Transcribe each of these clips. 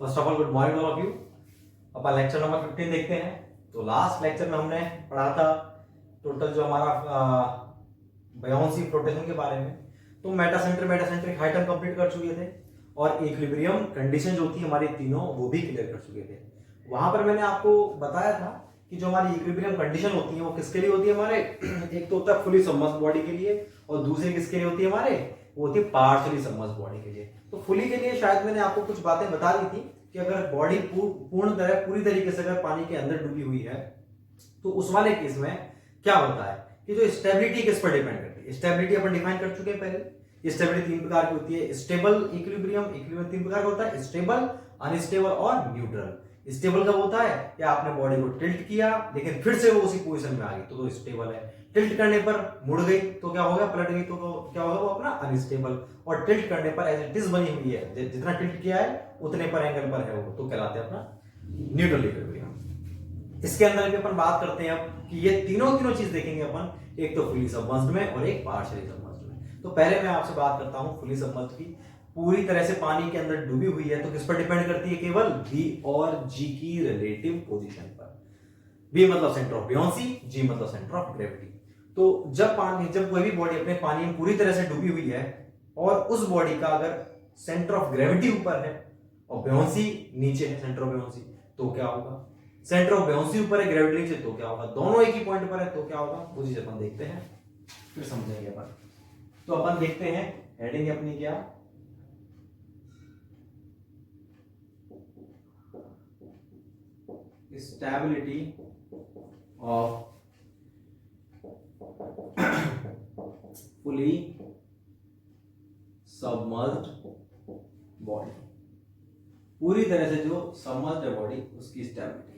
First of all good morning all of you. Upon lecture number 15 देखते हैं। तो last lecture में हमने पढ़ा था टोटल जो हमारा बायोन्सी फ्लोटेशन के बारे में। तो मेटासेंट्रिक हाइट हम कंप्लीट कर चुके थे और इक्विलिब्रियम कंडीशन जो थी हमारी तीनों वो भी क्लियर कर चुके थे। वहां पर मैंने आपको बताया था कि जो हमारी इक्विलिब्रियम कंडीशन होती है वो किसके लिए होती है हमारे एक तो होता है फुली सबमर्ज्ड बॉडी के लिए और दूसरी किसके लिए होती है हमारे वो होती है पार्शियली सबमर्ज्ड बॉडी के लिए। तो फुली के लिए शायद मैंने आपको कुछ बातें बता दी थी कि अगर बॉडी पूरी तरीके से अगर पानी के अंदर डूबी हुई है तो उस वाले केस में क्या होता है कि जो स्टेबिलिटी किस पर डिपेंड करती है। स्टेबिलिटी अपन डिफाइन कर चुके हैं पहले। स्टेबिलिटी तीन प्रकार की होती है, स्टेबल इक्विलिब्रियम तीन प्रकार का होता है, स्टेबल, अनस्टेबल और न्यूट्रल। स्टेबल कब होता है कि आपने बॉडी को टिल्ट किया लेकिन फिर से वो उसी पोजीशन में आ गई तो स्टेबल है। टिल्ट करने पर मुड़ गई तो क्या होगा, पलट गई तो क्या होगा वो अपना अनस्टेबल। और टिल्ट करने पर एज इट इज बनी हुई है, जितना टिल्ट किया है उतने पर एंगल पर है वो तो कहलाते हैं अपना न्यूट्रल इक्विलिब्रियम। इसके अंदर भी अपन बात करते हैं अब कि ये तीनों चीज देखेंगे अपन, एक तो फुली सबमर्ज्ड में और एक पार्शियली सबमर्ज्ड में। तो पहले मैं आपसे बात करता हूं फुली सबमर्ज्ड की। पूरी तरह से पानी के अंदर डूबी हुई है तो किस पर डिपेंड करती है, केवल V और G की रिलेटिव पोजीशन पर। V मतलब सेंटर ऑफ बियोंसी, G मतलब सेंटर ऑफ ग्रेविटी। तो जब कोई भी बॉडी अपने पानी में पूरी तरह से डूबी हुई है और उस बॉडी का अगर सेंटर ऑफ ग्रेविटी ऊपर है और बियोंसी नीचे है, सेंटर ऑफ बियोंसी, तो क्या होगा। सेंटर ऑफ बियोंसी ऊपर है, ग्रेविटी नीचे, तो क्या होगा। दोनों एक ही पॉइंट पर है तो क्या होगा, वो चीज अपन देखते हैं फिर समझेंगे अपन। तो अपन देखते हैं हेडिंग अपनी क्या, stability of fully submerged body. पूरी तरह से जो सबमर्ज्ड है बॉडी उसकी स्टेबिलिटी।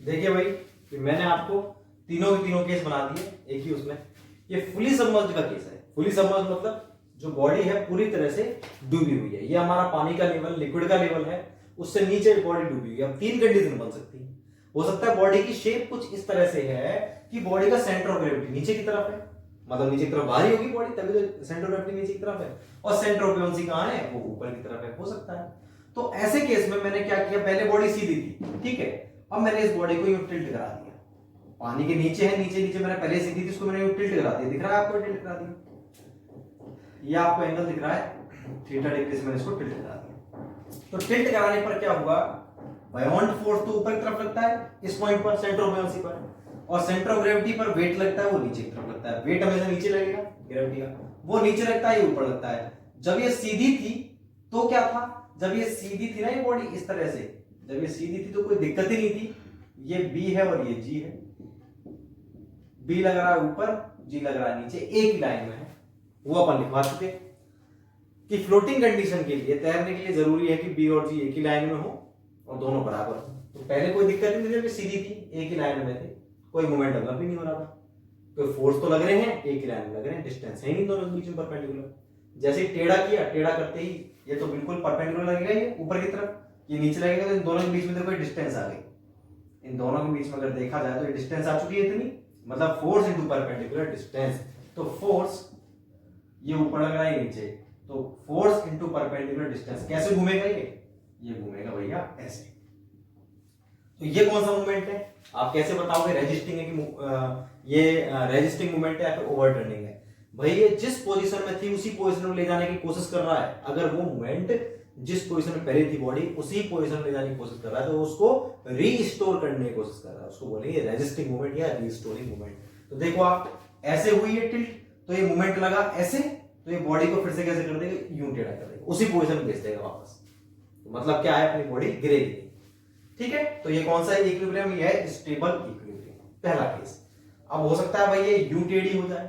देखिए भाई कि मैंने आपको तीनों के तीनों केस बना दिए एक ही उसमें। ये फुली सबमर्ज्ड का केस है। फुली सबमर्ज्ड मतलब जो बॉडी है पूरी तरह से डूबी हुई है, ये हमारा पानी का लेवल, लिक्विड का लेवल है, उससे नीचे बॉडी डूबी हुई है। अब तीन कंडीशन बन सकती है। हो सकता है बॉडी की शेप कुछ इस तरह से है कि बॉडी का सेंटर ऑफ ग्रेविटी नीचे की तरफ है, मतलब नीचे की तरफ भारी होगी बॉडी, तभी तो सेंटर ऑफ ग्रेविटी नीचे की तरफ है, और सेंटर ऑफ बुयांसी कहां है, वो ऊपर की तरफ है। हो सकता है। तो ऐसे केस में मैंने क्या किया, पहले बॉडी सीधी थी, ठीक है, अब मैंने इस बॉडी को यूं टिल्ट करा दिया, पानी के नीचे है, नीचे नीचे मैंने पहले सीधी थी, उसको मैंने यूं टिल्ट करा दिया। दिख रहा है आपको, टिल्ट करा दिया, ये आपको एंगल दिख रहा है थीटा डिग्री से, मैंने इसको टिल्ट करा दिया। तो टिल्ट कराने पर क्या हुआ, बायोंड फोर्स तो ऊपर की तरफ लगता है इस पॉइंट पर, सेंटर ऑफ बुयांसी पर, और सेंटर ऑफ ग्रेविटी पर वेट लगता है वो नीचे की तरफ लगता है। वेट हमेशा नीचे लगेगा ग्रेविटी का, वो नीचे लगता है, ये ऊपर लगता है। जब ये सीधी थी तो क्या था, जब ये सीधी थी ना ये बॉडी इस तरह से, जब ये सीधी थी तो कोई दिक्कत ही नहीं थी। ये बी है और ये जी है, बी लग रहा है ऊपर, जी लग रहा है नीचे, एक ही लाइन में है। वो अपन लिखवा चुके कि फ्लोटिंग कंडीशन के लिए, तैरने के लिए जरूरी है कि बी और जी एक ही लाइन में हो और दोनों बराबर हो। तो पहले कोई दिक्कत नहीं थी, जब सीधी थी एक ही लाइन में थे, कोई मोमेंट डेवलप भी नहीं हो रहा था, कोई फोर्स तो लग रहे हैं, एक ही लाइन में लग रहे हैं, डिस्टेंस है नहीं दोनों के बीच में परपेंडिकुलर। जैसे टेढ़ा किया, टेढ़ा करते ही ये तो बिल्कुल परपेंडिकुलर लगेगा, ये ऊपर की तरफ, ये नीचे लगेगा, तो इन दोनों के बीच में देखो डिस्टेंस आ गई। इन दोनों के बीच में अगर देखा जाए तो ये डिस्टेंस आ चुकी है इतनी, मतलब फोर्स इंटू परपेंडिकुलर डिस्टेंस। तो फोर्स ये ऊपर लग रहा है नीचे, तो फोर्स इंटू परपेंडिकुलर डिस्टेंस कैसे घूमेगा, ये घूमेगा भैया ऐसे। तो ये कौन सा मूवमेंट है, आप कैसे बताओगे रेजिस्टिंग है कि ये रेजिस्टिंग मूवमेंट है या फिर ओवरटर्निंग है। भाई ये जिस पोजीशन में थी उसी पोजीशन में ले जाने की कोशिश कर रहा है। अगर वो मूवमेंट जिस पोजीशन में पहले थी बॉडी उसी पोजीशन में ले जाने की कोशिश कर रहा है, तो उसको रीस्टोर करने की कोशिश कर रहा है, उसको बोलेंगे रेजिस्टिंग मूवमेंट या रीस्टोरिंग मूवमेंट। तो देखो आप, ऐसे हुई है टिल्ट, तो ये मूवमेंट लगा ऐसे, तो ये बॉडी को फिर से कैसे कर देगा, यूं टेढ़ा कर देगा, उसी पोजीशन में भेज देगा वापस। तो मतलब क्या है, अपनी बॉडी गिरेगी। ठीक है, तो ये कौन सा इक्विलिब्रियम, ये है स्टेबल इक्विलिब्रियम, पहला केस। अब हो सकता है भाई ये यूं टेढ़ी हो जाए,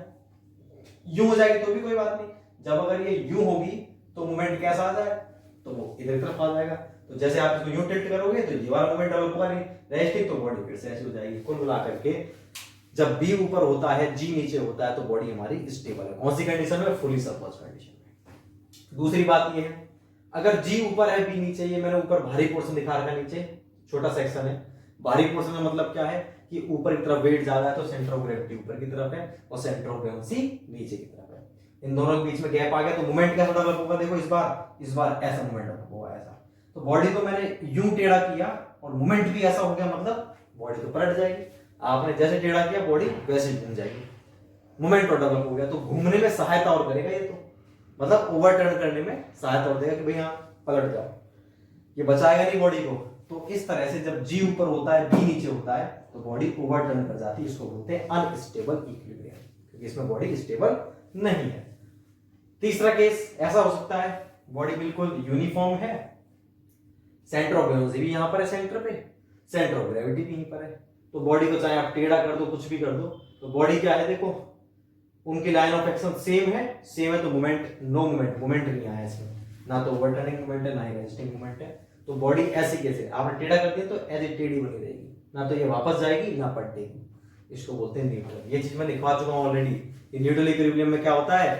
यूं हो जाएगी तो भी कोई बात नहीं। जब अगर ये यूं होगी तो मूवमेंट कैसा आ जाए, तो वो इधर की तरफ आ जाएगा। तो जैसे आप इसको यूं टिल्ट करोगे तो ये वाला मूवमेंट डेवलप होगा नहीं, रेस्टिंग, तो बॉडी फिर से ऐसी हो जाएगी। कुल मिला करके जब बी ऊपर होता है, जी नीचे होता है, तो बॉडी हमारी स्टेबल है। कौन सी कंडीशन में, फुली सबमर्ज्ड कंडीशन में। दूसरी बात ये है, अगर जी ऊपर है बी नीचे, ये मैंने ऊपर भारी पोर्शन दिखा रखा है, नीचे छोटा सेक्शन है। भारी पोर्शन में मतलब क्या है कि ऊपर की तरफ वेट ज्यादा है, तो सेंटर ऑफ ग्रेविटी ऊपर की तरफ है और सेंटर ऑफ बुयांसी नीचे की तरफ है। इन दोनों के बीच में गैप आ गया, तो मूवमेंट कैसा डेवलप होगा, देखो इस बार ऐसा मूवमेंट डेवलप होगा, ऐसा। तो बॉडी को मैंने यूं टेढ़ा किया और मूवमेंट भी ऐसा हो गया, मतलब बॉडी तो पलट जाएगी। आपने जैसे टेढ़ा किया बॉडी वैसे घूम जाएगी, मूवमेंट और डेवलप हो गया। तो घूमने में सहायता और करेगा ये, तो मतलब ओवरटर्न करने में सहायता और देगा कि भाई यहाँ पलट जाओ, ये बचाएगा नहीं बॉडी को। तो इस तरह से जब जी ऊपर होता है बी नीचे होता है तो बॉडी ओवरटर्न कर जाती है, इसको बोलते हैं अनस्टेबल इक्विलिब्रियम, क्योंकि इसमें बॉडी स्टेबल नहीं है। तीसरा केस ऐसा हो सकता है, बॉडी बिल्कुल यूनिफॉर्म है, सेंटर ऑफ बुयांसी भी यहां पर है, सेंटर पे, सेंटर ऑफ ग्रेविटी भी यहीं पर है, तो बॉडी को चाहे आप टेढ़ा कर दो, कुछ भी कर दो, तो बॉडी क्या है, देखो उनकी लाइन ऑफ एक्शन सेम है, तो मूवमेंट नहीं आया इसमें, ना तो ओवरटर्निंग मूवमेंट है ना ही रेजिस्टिंग मूवमेंट है। तो बॉडी ऐसी कैसे, आपने टेढ़ा कर दिया तो ऐसे टेढ़ी बनी रहेगी, ना तो ये वापस जाएगी ना पलटेगी, इसको बोलते हैं न्यूट्रल। ये चीज मैं लिखवा चुका हूं ऑलरेडी। ये न्यूट्रल इक्विलिब्रियम में क्या होता है,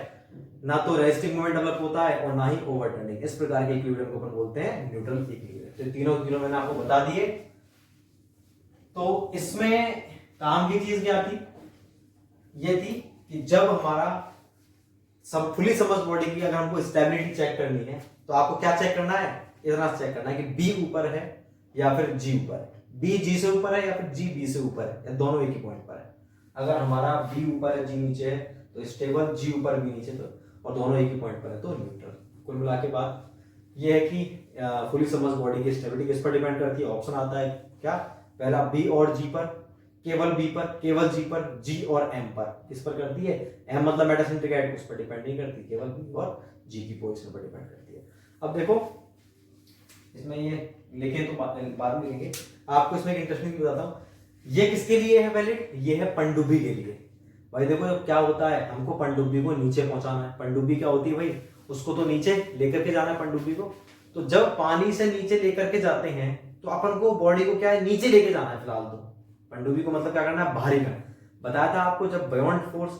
ना तो रेजिस्टिंग मूवमेंट डेवलप होता है और ना ही ओवरटर्निंग। इस प्रकार के इक्विलिब्रियम को अपन बोलते हैं न्यूट्रल इक्विलिब्रियम। तो तीनों मैंने आपको बता दिए। तो इसमें काम की चीज क्या थी, ये थी कि जब हमारा सब फुली सबमर्ज्ड बॉडी की अगर हमको स्टेबिलिटी चेक करनी है तो आपको क्या चेक करना है, इतना चेक करना है कि बी ऊपर है या फिर जी ऊपर है, बी जी से ऊपर है या फिर जी बी से ऊपर है, या दोनों एक ही पॉइंट पर है। अगर हमारा बी ऊपर है जी नीचे है तो स्टेबल, जी ऊपर बी नीचे, तो और दोनों एक ही पॉइंट पर है तो न्यूट्रल। कुल मिला के बात ये है कि फुली सबमर्ज्ड बॉडी की स्टेबिलिटी किस पर डिपेंड करती है। ऑप्शन आता है क्या, पहला बी और जी पर, केवल बी पर, केवल जी पर, जी और एम पर। किस पर करती है, एम मतलब मेटासेंट्रिक एट, उस पर डिपेंड नहीं करती, केवल बी और जी की पोजीशन पर डिपेंड करती है। अब देखो इसमें ये लिखे तो बाद में लिखेंगे, आपको इसमें एक इंटरेस्टिंग बताता हूँ। ये किसके लिए है वैलिड, ये है पनडुब्बी के लिए। भाई देखो जब क्या होता है, हमको पनडुब्बी को नीचे पहुंचाना है। पनडुब्बी क्या होती है भाई, उसको तो नीचे लेकर के जाना है पनडुब्बी को। तो जब पानी से नीचे लेकर के जाते हैं तो अपन को बॉडी को क्या है, नीचे लेके जाना है फिलहाल तो। पनडुब्बी को मतलब क्या करना है, भारी करना। बताया था आपको जब बायोंड फोर्स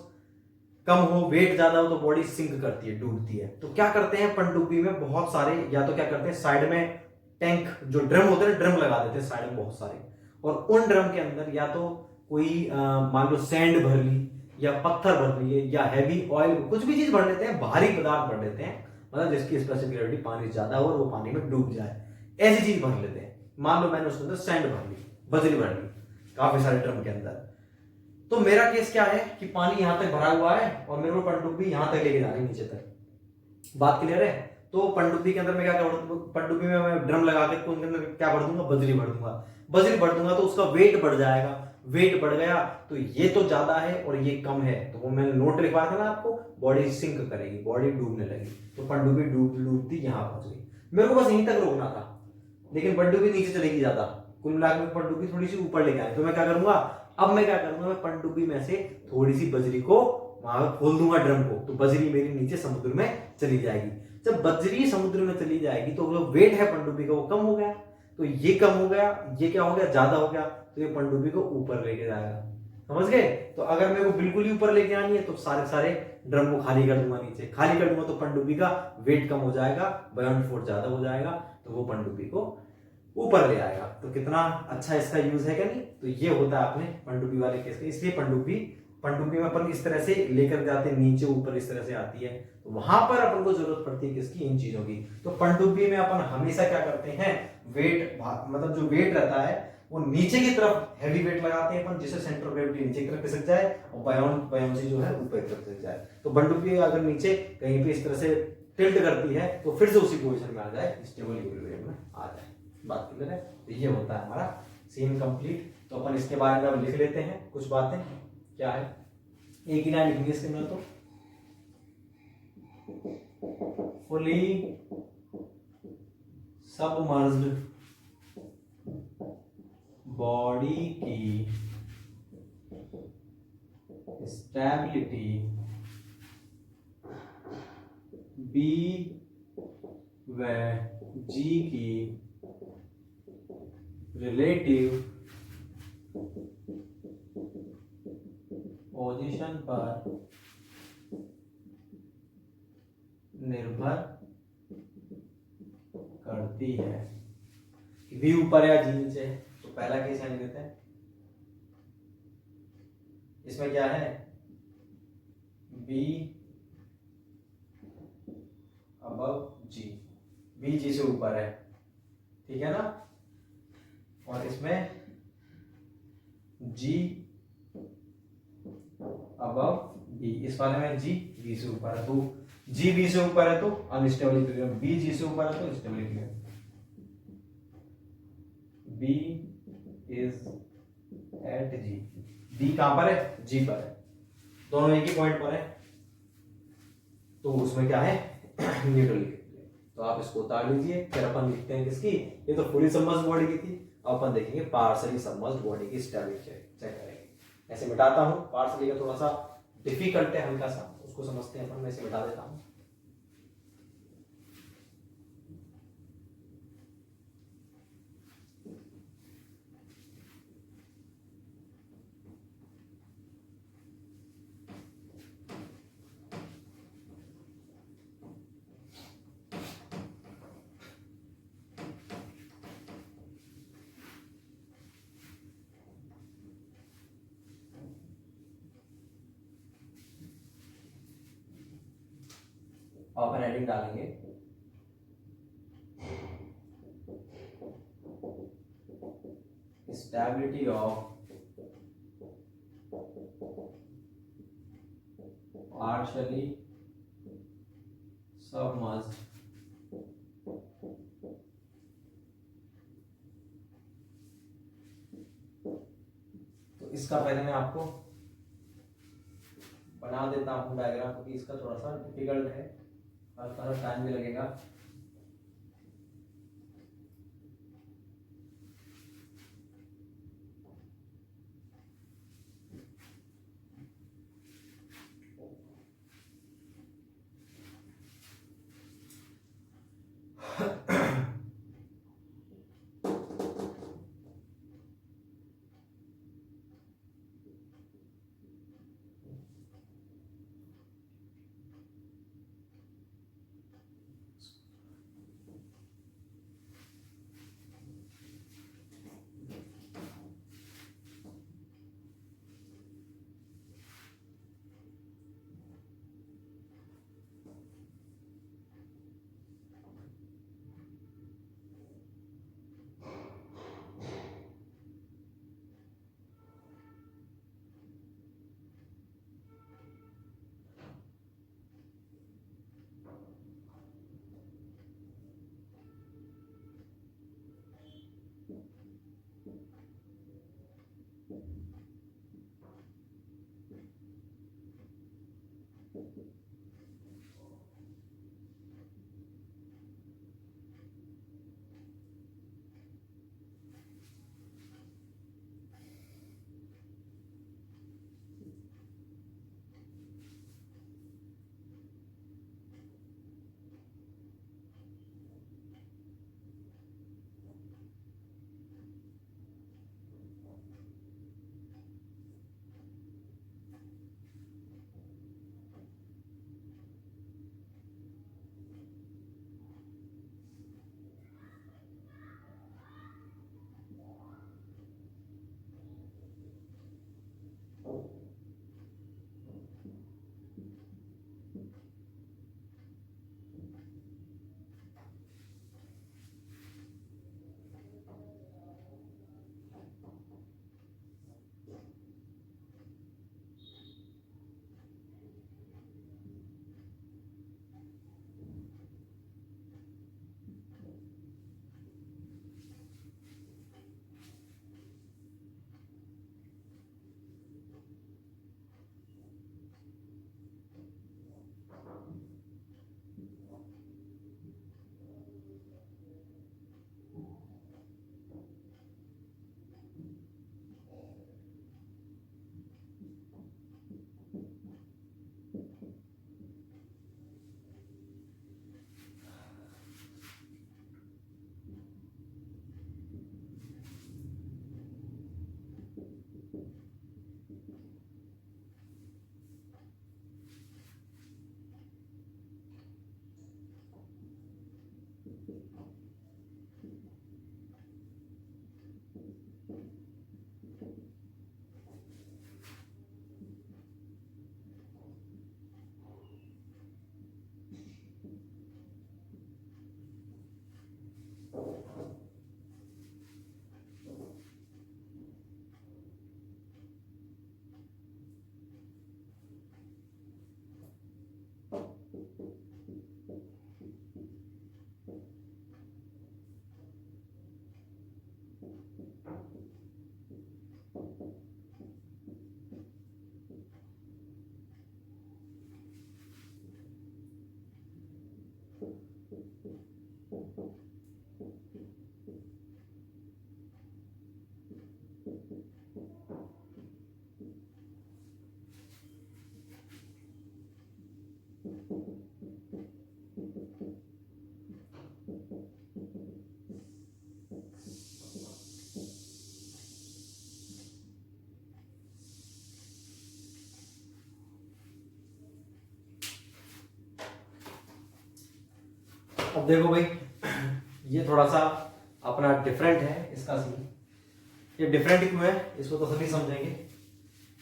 कम हो, वेट ज्यादा हो तो बॉडी सिंक करती है, डूबती है। तो क्या करते हैं पनडुब्बी में बहुत सारे, या तो क्या करते हैं साइड में टैंक जो ड्रम होते हैं ड्रम लगा देते हैं साइड में बहुत सारे, और उन ड्रम के अंदर या तो कोई मान लो सैंड भर ली या पत्थर भर लिए या हैवी ऑयल, कुछ भी चीज भर लेते हैं, भारी पदार्थ भर लेते हैं, मतलब जिसकी स्पेसिफिक ग्रेविटी पानी ज्यादा हो और वो पानी में डूब जाए, ऐसी चीज भर लेते हैं। मान लो मैंने उसके अंदर सैंड भर ली, बजरी भर ली काफी सारे ड्रम के अंदर। तो मेरा केस क्या है कि पानी यहां तक भरा हुआ है और मेरे को पनडुब्बी यहां तक लेके जानी नीचे तक। बात क्लियर है? तो पनडुब्बी के अंदर मैं क्या करूंगा, पनडुब्बी में मैं ड्रम लगा के उनके अंदर क्या भर दूंगा, बजरी भर दूंगा। बजरी भर दूंगा तो उसका वेट बढ़ जाएगा, वेट बढ़ गया तो ये तो ज्यादा है और ये कम है, तो वो मैंने नोट लिखवाया था ना आपको, बॉडी सिंक करेगी, बॉडी डूबने लगी, तो पनडुब्बी डूबती यहां पहुंच गई। मेरे को बस यहीं तक रोकना था, लेकिन पनडुब्बी नीचे चलेगी ज्यादा, कुल मिलाकर पनडुब्बी थोड़ी सी ऊपर लेके आए। तो मैं क्या करूंगा, अब मैं क्या करूंगा, मैं पनडुब्बी में से थोड़ी सी बजरी को वहां खोल दूंगा ड्रम को, तो बजरी मेरी नीचे समुद्र में चली जाएगी। जब बजरी समुद्र में चली जाएगी तो जो वेट है पनडुब्बी का वो कम हो गया, तो ये कम हो गया, ये क्या हो गया, ज्यादा हो गया, तो ये पनडुब्बी को ऊपर लेके जाएगा। समझ गए? तो अगर मेरे को बिल्कुल ही ऊपर लेके आनी है तो सारे सारे ड्रम को खाली कर दूंगा, नीचे खाली कर दूंगा तो पनडुब्बी का वेट कम हो जाएगा, बयान फोर्स ज्यादा हो जाएगा, तो वो पनडुब्बी को ऊपर ले आएगा। तो कितना अच्छा इसका यूज है क्या नहीं? तो ये होता है अपने पनडुब्बी वाले केस का। इसलिए पनडुब्बी में अपन इस तरह से लेकर जाते हैं, नीचे ऊपर इस तरह से आती है, तो वहां पर अपन को जरूरत पड़ती है किसकी, इन चीजों की। तो पनडुब्बी में अपन हमेशा क्या करते हैं, वेट मतलब जो वेट रहता है वो नीचे की तरफ हैवी वेट लगाते हैं अपन, जिससे सेंटर ऑफ ग्रेविटी नीचे की तरफ खिसक जाए और बायोन्सी जो है ऊपर की तरफ खिसक जाए। तो पनडुब्बी अगर नीचे कहीं पे इस तरह से टिल्ट करती है तो फिर से उसी पोजीशन में आ जाए, स्टेबल इक्विलिब्रियम में आ जाए। बात क्लियर है? तो ये होता है हमारा सीन कंप्लीट। तो अपन इसके बारे में अब लिख लेते हैं कुछ बातें, क्या है, एक ही लाइन लिखेंगे इसके अंदर। तो फुली सबमर्ज्ड बॉडी की स्टेबिलिटी बी व जी की रिलेटिव पोजीशन पर निर्भर करती है। बी ऊपर या जी नीचे है, तो पहला केस यहाँ लेते हैं। इसमें क्या है, बी अबव जी, बी जी से ऊपर है, ठीक है ना, और इसमें जी अबव बी, इस वाले में जी बी से ऊपर है, तो जी बी से ऊपर है तो अनस्टेबल इक्विलिब्रियम, बी जी से ऊपर है तो stable equilibrium. B is at G, B कहां पर है, जी पर है, दोनों एक ही पॉइंट पर है, तो उसमें क्या है न्यूट्रल इक्विलिब्रियम। तो आप इसको उतार लीजिए, फिर अपन लिखते हैं किसकी, ये तो फुली सबमर्ज्ड बॉडी की थी, अपन देखेंगे पार्शियली सबमर्ज्ड बॉडी की स्टेबिलिटी चेक करेंगे। ऐसे मिटाता हूं, पार्शियली का थोड़ा सा डिफिकल्ट है हल्का सा, उसको समझते हैं अपन, मैं इसे मिटा देता हूं। अपन हेडिंग डालेंगे स्टेबिलिटी ऑफ पार्शियली सबमर्ज्ड तो इसका पहले मैं आपको बना देता हूं डायग्राम, क्योंकि इसका थोड़ा सा डिफिकल्ट है और थोड़ा टाइम भी लगेगा। अब देखो भाई, ये थोड़ा सा अपना डिफरेंट है इसका सीन। ये डिफरेंट क्यों है इसको तो सभी समझेंगे।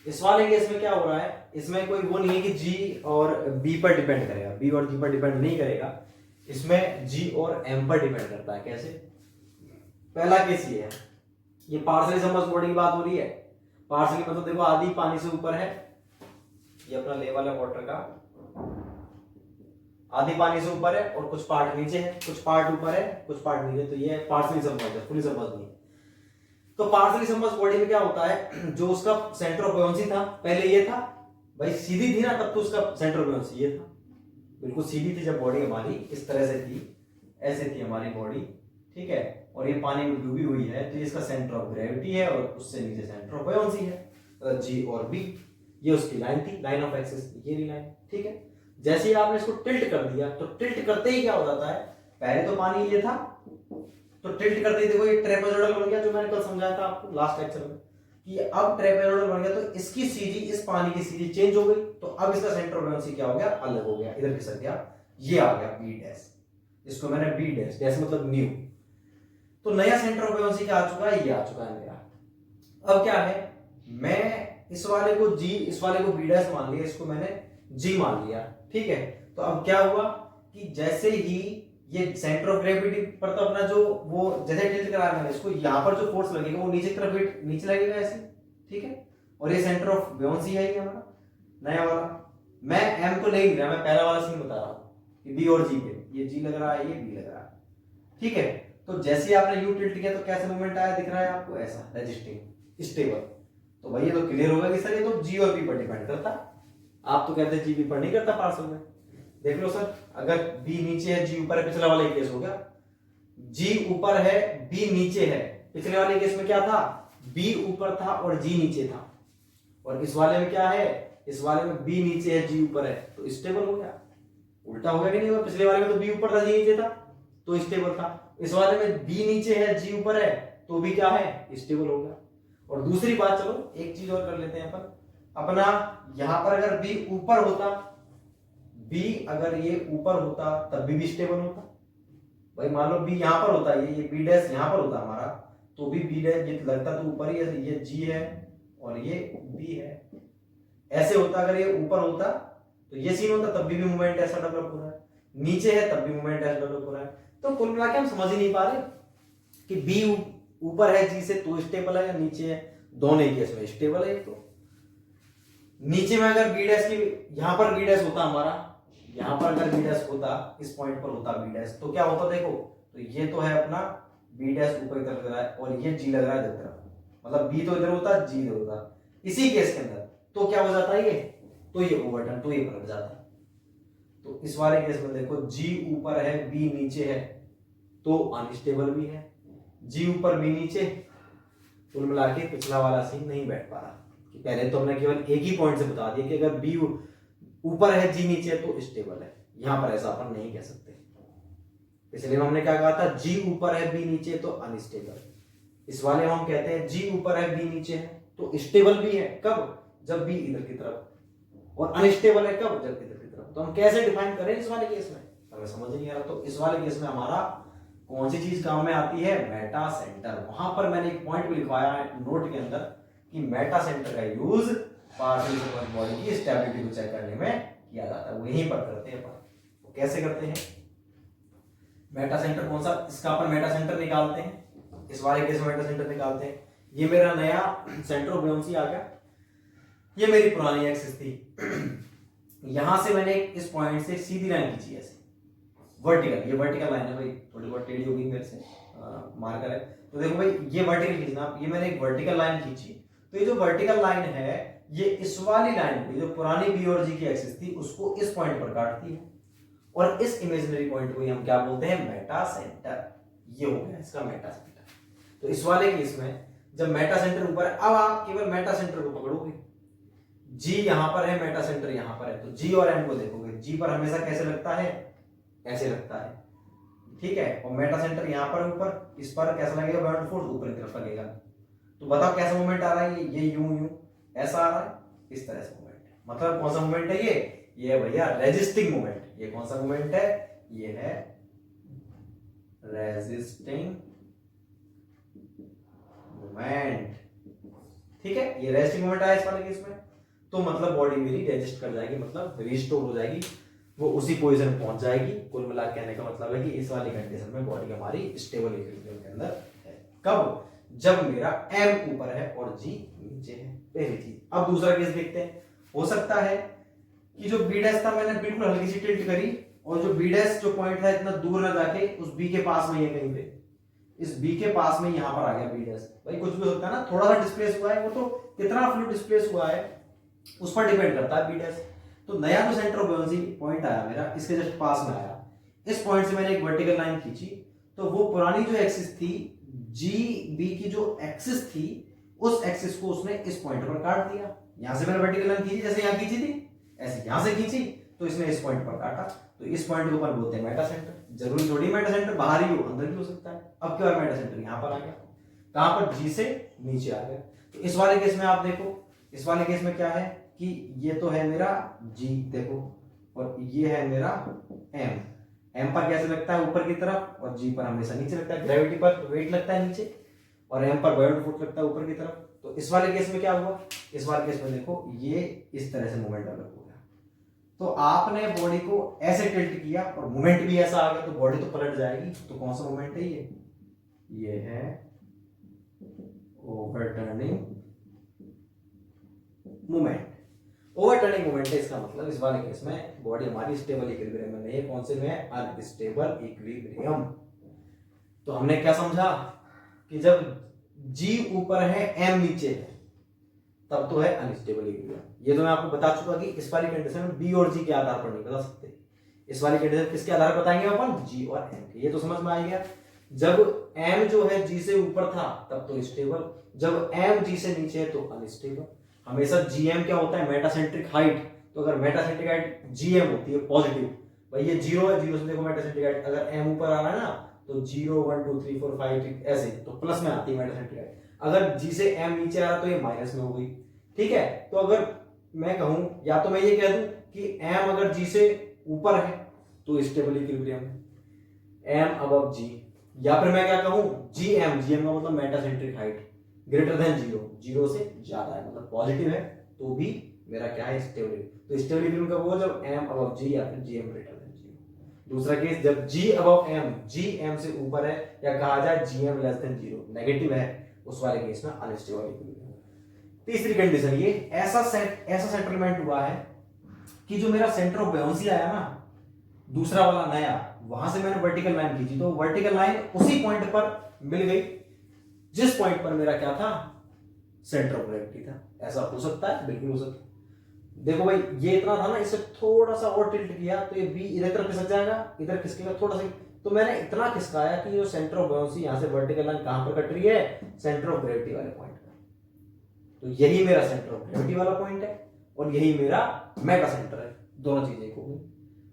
इस वाले केस में क्या हो रहा है, इसमें कोई वो नहीं है कि जी और बी पर डिपेंड करेगा, बी और जी पर डिपेंड नहीं करेगा, इसमें जी और एम पर डिपेंड करता है। कैसे? पहला केस ये है, ये पार्सली सबमर्ज्ड बॉडी की बात हो रही है। पार्सली मतलब देखो आधी पानी से ऊपर है, ये अपना लेवल है वाटर का, आधी पानी से ऊपर है और कुछ पार्ट नीचे है, कुछ पार्ट ऊपर है कुछ पार्ट नीचे, तो ये पार्सली सबमर्ज्ड है, फुली सबमर्ज्ड नहीं है। तो पार्सली सबमर्ज्ड बॉडी में क्या होता है, जो उसका सेंटर ऑफ बुओयंसी था पहले ये था भाई, सीधी थी ना तब तो उसका सेंटर ऑफ बुओयंसी ये था, बिल्कुल सीधी थी। जब बॉडी हमारी इस तरह से थी, ऐसे थी हमारी बॉडी, ठीक है, और ये पानी में डूबी हुई है, तो ये इसका सेंटर ऑफ ग्रेविटी है और उससे नीचे सेंटर ऑफ बुओयंसी है, जी और बी। ये उसकी लाइन थी, लाइन ऑफ एक्सिस, ये भी लाइन, ठीक है। जैसे ही आपने इसको टिल्ट कर दिया, तो टिल्ट करते ही क्या हो जाता है, पहले तो पानी ये था, तो टिल्ट करते ही देखो ये ट्रेपेजोइडल बन गया, जो मैंने कल समझाया था आपको लास्ट लेक्चर में कि अब ट्रेपेजोइडल बन गया, तो इसकी सीजी, इस पानी की सीजी चेंज हो गई, तो अब इसका सेंटर ऑफ बुओयंसी क्या हो गया, अलग हो गया, इधर खिसक गया, ये आ गया बी डैश, इसको मैंने बी डैश, डैश मतलब न्यू। तो नया सेंटर ऑफ बुओयंसी क्या आ चुका है, ये आ चुका है मेरा। अब क्या है, मैं इस वाले को जी, इस वाले को बी डैश मान लिया, इसको मैंने जी मान लिया, ठीक है। तो अब क्या हुआ कि जैसे ही ये सेंटर ऑफ ग्रेविटी पर, तो अपना जो वो जैसे टिल्ट करा मैंने इसको, यहाँ पर जो फोर्स लगेगा वो नीचे की तरफ नीचे लगेगा ऐसे, ठीक है। और ये सेंटर ऑफ बुओयंसी है ये हमारा नया वाला। मैं एम को ले नहीं रहा, मैं पहला वाला सीन बता रहा हूँ कि बी और जी पे, ये जी लग रहा है, ये बी लग रहा है, ठीक है। तो जैसे ही आपने यू टिल्ट किया तो कैसे मूवमेंट आया, दिख रहा है आपको ऐसा, रेजिस्टिंग, स्टेबल। तो भाई ये तो क्लियर होगा कि सर ये तो जी और बी पर डिपेंड करता। आप तो कहते हैं जी बी पर नहीं करता पार्सल में। देख लो सर, अगर बी नीचे है जी ऊपर है, पिछले वाले केस हो गया, जी ऊपर है बी नीचे है। पिछले वाले केस में क्या था, बी ऊपर था और जी नीचे था, और इस वाले में क्या है, इस वाले में बी नीचे है जी ऊपर है, तो स्टेबल हो गया। उल्टा हो गया कि नहीं हुआ, पिछले वाले में तो बी ऊपर था जी नीचे था तो स्टेबल था, इस वाले में बी नीचे है जी ऊपर है तो भी क्या है, स्टेबल हो गया। और दूसरी बात, चलो एक चीज और कर लेते हैं अपन, अपना यहां पर अगर बी ऊपर होता, बी अगर ये ऊपर होता तब भी स्टेबल होता। भाई मान लो बी यहां पर होता, ये बी डैश यहां पर होता हमारा, तो भी बी डैश ये लगता तो ऊपर ही, ये जी है और ये बी है, ऐसे होता। अगर ये ऊपर होता तो ये सीन होता, तब भी मूवमेंट ऐसा डेवलप हो रहा है, नीचे है तब भी मूवमेंट ऐसा डेवलप हो रहा है। तो कुल मिला के हम समझ ही नहीं पा रहे कि बी ऊपर है जी से तो स्टेबल है या नीचे है, दोनों ही केस में स्टेबल है। तो नीचे में अगर बी डैश की, यहां पर बी डैश होता हमारा, यहां पर अगर बी डैश होता, इस पॉइंट पर होता बी डैश, तो क्या होता देखो, तो ये तो है अपना बी डैश ऊपर की तरफ लग रहा है और ये जी लग रहा है इधर तरफ, मतलब बी तो इधर होता जी इधर होता। इसी केस के अंदर तो क्या हो जाता है ये, तो ये ओवरटर्न, तो ये पलट जाता। तो इस वाले केस में देखो, जी ऊपर है बी नीचे है तो अनस्टेबल भी है, जी ऊपर बी नीचे, कुल मिला के पिछला वाला सीन नहीं बैठ पा रहा। कि पहले तो हमने केवल एक ही पॉइंट से बता दिया कि अगर बी ऊपर है जी नीचे तो स्टेबल है, यहां पर ऐसा अपन नहीं कह सकते। इसलिए हमने क्या कहा था, जी ऊपर है बी नीचे तो अनस्टेबल। इस वाले में हम कहते हैं जी ऊपर है बी नीचे है तो स्टेबल भी है, कब, जब बी इधर की तरफ, और अनस्टेबल है कब, जब इधर की तरफ। तो हम कैसे डिफाइन करें इस वाले केस में, हमें समझ नहीं आ रहा। तो इस वाले केस में हमारा कौन सी चीज काम में आती है? Meta centre. वहां पर मैंने एक पॉइंट भी लिखवाया है नोट के अंदर कि मेटा सेंटर का यूज पार्शियल सरफेस बॉडी की स्टेबिलिटी को चेक करने में किया जाता है। वो यहीं पर करते हैं। तो कैसे करते हैं? मेटा सेंटर कौन सा? इसका अपन मेटा सेंटर निकालते हैं, इस वाले केस में मेटा सेंटर निकालते हैं। ये मेरा नया सेंटर ऑफ बुओयांसी आ गया, ये मेरी पुरानी एक्सिस थी। यहां से मैंने इस पॉइंट से सीधी लाइन खींची ऐसे वर्टिकल, ये वर्टिकल लाइन है भाई, थोड़ी बहुत टेढ़ी हो गई मेरे से, मार्कर है। तो देखो भाई ये वर्टिकल खींचना, ये मैंने एक वर्टिकल लाइन खींची। तो ये जो वर्टिकल लाइन है ये इस वाली लाइन को, जो पुरानी बी और जी की एक्सिस थी, उसको इस पॉइंट पर काटती है और इस इमेजिनरी पॉइंट को हम क्या बोलते हैं? Meta centre. ये हो गया इसका मेटा सेंटर। तो इस वाले केस में जब मेटा सेंटर ऊपर है, अब आप केवल मेटा सेंटर को पकड़ोगे। जी यहां पर है, मेटा सेंटर यहां पर है, तो जी और एम को देखोगे। जी पर हमेशा कैसे लगता है? ऐसे लगता है, ठीक है। और मेटा सेंटर यहां पर ऊपर, इस पर कैसा लगेगा? बाउंड फोर्स ऊपर की तरफ लगेगा। तो बताओ कैसा मूवमेंट आ रहा है? ये यूं यूं ऐसा आ रहा है, इस तरह से मूवमेंट है। मतलब कौन सा मूवमेंट है ये है भैया रेजिस्टिंग मूवमेंट। ये कौन सा मूवमेंट है? ये है रेजिस्टिंग मूवमेंट, ठीक है। ये रेजिस्टिंग मूवमेंट आया इस वाले केस में, तो मतलब बॉडी मेरी रेजिस्ट कर जाएगी, मतलब रिस्टोर हो जाएगी, वो उसी पोजीशन पहुंच जाएगी। कुल मिला कहने का मतलब है कि इस वाली कंडीशन में बॉडी हमारी स्टेबल इक्विलिब्रियम के अंदर है। कब? जब मेरा एम ऊपर है और जी नीचे है, पहली चीज। अब दूसरा केस देखते हैं। हो सकता है कि जो बी डैश था मैंने बिल्कुल हल्की सी टिल्ट करी और जो बी डैश जो पॉइंट था इतना दूर ना जाके उस बी के पास में, ये कहीं पे इस बी के पास में यहां पर आ गया बी डैश। भाई कुछ भी हो सकता है ना, थोड़ा सा डिस्प्लेस हुआ है, वो तो कितना फ्लूइड डिस्प्लेस हुआ है उस पर डिपेंड करता है बी डैश। तो नया जो सेंटर ऑफ बुओयांसी पॉइंट आया मेरा, इसके जस्ट पास में आया, इस पॉइंट से मैंने एक वर्टिकल लाइन खींची, तो वो पुरानी जो एक्सिस थी जी बी की जो एक्सिस थी, उस एक्सिस को उसने इस पॉइंट पर काट दिया। यहां से मैंने वर्टिकल लाइन खींची, जैसे यहां खींची थी ऐसे यहां से खींची, तो इसने इस पॉइंट पर काटा। तो इस पॉइंट को अपन बोलते हैं मेटा सेंटर। जरूरी थोड़ी मेटा सेंटर बाहर ही हो, अंदर भी हो सकता है। अब क्या मेटा सेंटर यहां पर आ गया, कहां पर? जी से नीचे आ गया। तो इस वाले केस में आप देखो, इस वाले केस में क्या है कि ये तो है मेरा जी, देखो, और ये है मेरा एम। एम पर कैसे लगता है? ऊपर की तरफ, और जी पर हमेशा नीचे लगता है। ग्रेविटी पर वेट लगता है नीचे, और एम पर बाउंड फोर्स लगता है ऊपर की तरफ। तो इस वाले केस में क्या हुआ? इस वाले केस में देखो ये इस तरह से मूवमेंट डेवलप हो गया। तो आपने बॉडी को ऐसे टिल्ट किया और मूवमेंट भी ऐसा आ गया, तो बॉडी तो पलट जाएगी। तो कौन सा मूवमेंट है ये है ओवरटर्निंग मूवमेंट। ओवरटर्निंग मूवमेंट है, इसका मतलब इस वाले केस में बॉडी हमारी स्टेबल इक्विलिब्रियम में नहीं है। कौन से में है? Unstable equilibrium. तो हमने क्या समझा कि जब जी ऊपर है एम नीचे है, तब तो है अनस्टेबल इक्विलिब्रियम। ये तो मैं आपको बता चुका कि इस वाली कंडीशन में बी और जी के आधार पर नहीं बता सकते। इस वाली कंडीशन किसके आधार पर बताएंगे अपन? जी और एम के। ये तो समझ में आ गया। जब एम जो है जी से ऊपर था तब तो स्टेबल, जब एम जी से नीचे है तो अनस्टेबल। हमेशा जीएम क्या होता है? Metacentric height. तो अगर मेटासेंट्रिक हाइट जीएम होती है पॉजिटिव, भाई ये जीरो है, जीरो से देखो मेटासेंट्रिक हाइट, अगर एम ऊपर आ रहा है ना तो 0 1 2 3 4 5 ऐसे, तो प्लस में आती है मेटासेंट्रिक हाइट। अगर जी से एम नीचे आ रहा तो ये माइनस में हो गई, ठीक है। तो अगर मैं कहूं, या तो मैं ये कह दूं कि एम अगर जी से ऊपर है तो स्टेबल इक्विलिब्रियम है, एम अबव जी, या फिर मैं क्या कहूं जी एम का मतलब metacentric height greater than zero, zero से ज्यादा है मतलब पॉजिटिव है, तो भी मेरा क्या है? स्टेबल। तो स्टेबल इक्विलिब्रियम कब होगा? जब एम अबव जी या फिर G M greater than zero. दूसरा केस जब G above M, G M से ऊपर है, या कहा जाए G M less than zero, negative है, उस वाले केस में अनस्टेबल इक्विलिब्रियम। तीसरी कंडीशन ये ऐसा सेटलमेंट हुआ है कि जो मेरा सेंटर ऑफ बुओयांसी आया ना दूसरा वाला नया, वहां से मैंने वर्टिकल लाइन खींची, तो वर्टिकल लाइन उसी पॉइंट पर मिल गई जिस पॉइंट पर मेरा क्या था? सेंटर ऑफ ग्रेविटी था। ऐसा हो सकता है? बिल्कुल हो सकता है। देखो भाई ये इतना था ना, इसे थोड़ा सा और टिल्ट किया तो ये बी इधर तरफ खिसक जाएगा, इधर खिसकेगा थोड़ा सा, तो मैंने इतना खिसकाया कि जो सेंटर ऑफ बुओयांसी यहां से वर्टिकल लाइन कहां पर कट रही है? सेंटर ऑफ ग्रेविटी वाले पॉइंट पर। तो यही मेरा सेंटर ऑफ ग्रेविटी वाला पॉइंट है और यही मेरा मेटा सेंटर है, दोनों चीजें एक हो गई।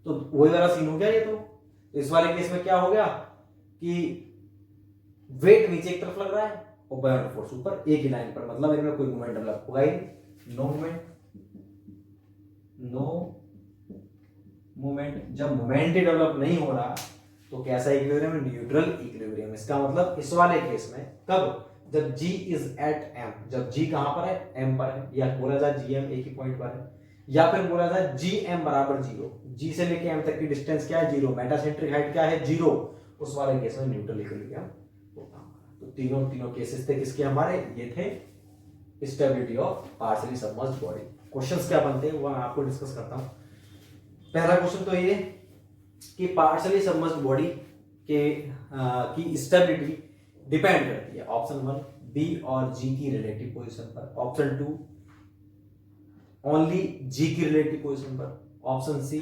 तो वही वाला सीन हो गया ये। तो इस वाले केस में क्या हो गया कि वेट नीचे एक तरफ लग रहा है और बाउंड फोर्स ऊपर, एक ही लाइन पर, मतलब इनमें कोई मूवमेंट डेवलप होगा ही नहीं, नो मूवमेंट। जब मूवमेंट ही डेवलप नहीं हो रहा तो कैसा इक्विलिब्रियम है? Neutral equilibrium. इसका मतलब इस वाले केस में कब? जब G इज एट M, जब G कहां पर है? M पर है, या बोला जाए GM एक ही पॉइंट पर है, या फिर बोला जाए GM बराबर 0, G से लेके M तक की डिस्टेंस क्या है? 0, मेटासेंट्रिक हाइट क्या है? 0, उस वाले केस में न्यूट्रल इक्विलिब्रियम होता है। तो तीनों केसेस थे किसके हमारे? ये थे stability of partially submerged body. Questions क्या बनते हैं वो मैं आपको डिस्कस करता हूं। पहला क्वेश्चन तो ये कि पार्शियली सबमर्ज्ड बॉडी के की स्टेबिलिटी डिपेंड करती है ऑप्शन 1 बी और जी की रिलेटिव पोजीशन पर, ऑप्शन 2 ओनली जी की रिलेटिव पोजीशन पर, ऑप्शन सी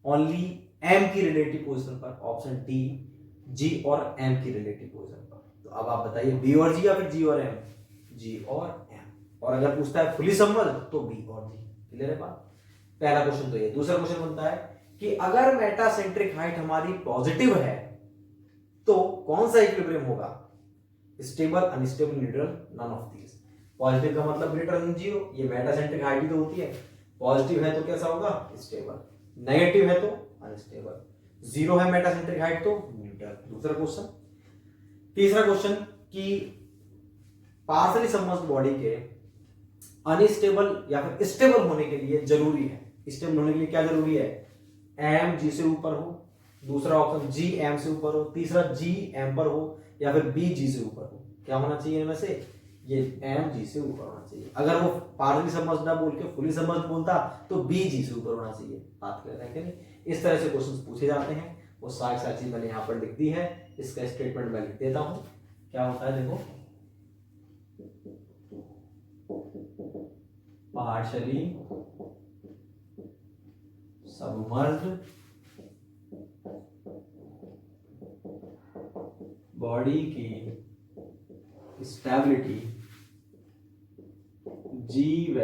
ओनली एम की रिलेटिव पोजीशन पर, ऑप्शन डी जी और एम की रिलेटिव पोजीशन पर। तो अब आप बताइए बी और जी या फिर जी और एम? जी और एम। और अगर पूछता है फुली सबमर्ज्ड तो बी और जी। क्लियर है बात? पहला क्वेश्चन तो ये। दूसरा क्वेश्चन बनता है कि अगर मेटासेंट्रिक हाइट हमारी पॉजिटिव है तो कौन सा इक्विलिब्रियम होगा? Stable, unstable, neutral, none of these. Positive का मतलब ग्रेटर देन 0, ये मेटासेंट्रिक हाइट ही तो होती है। पॉजिटिव है तो कैसा होगा? स्टेबल, नेगेटिव है तो अनस्टेबल, 0 है मेटासेंट्रिक हाइट तो न्यूट्रल। दूसरा क्वेश्चन। तीसरा क्वेश्चन कि पार्शियली सबमर्ज्ड बॉडी के अनस्टेबल या फिर स्टेबल होने के लिए जरूरी है, स्टेबल होने के लिए क्या जरूरी है? एम जी से ऊपर हो, दूसरा ऑप्शन जी एम से ऊपर हो, तीसरा जी एम पर हो, या फिर बी जी से ऊपर हो। क्या होना चाहिए इनमें से? ये एम जी से ऊपर होना चाहिए। अगर वो पार्शियली सबमर्ज्ड ना बोल के फुली सबमर्ज्ड बोलता तो बी जी से ऊपर होना चाहिए। बात कर रहे हैं कि नहीं? इस तरह से क्वेश्चंस पूछे जाते हैं। वो सारी चीज मैंने यहाँ पर लिख दी है, इसका स्टेटमेंट मैं लिख देता हूँ। क्या होता है देखो, पार्शियली सबमर्ज्ड बॉडी की स्टेबिलिटी जी व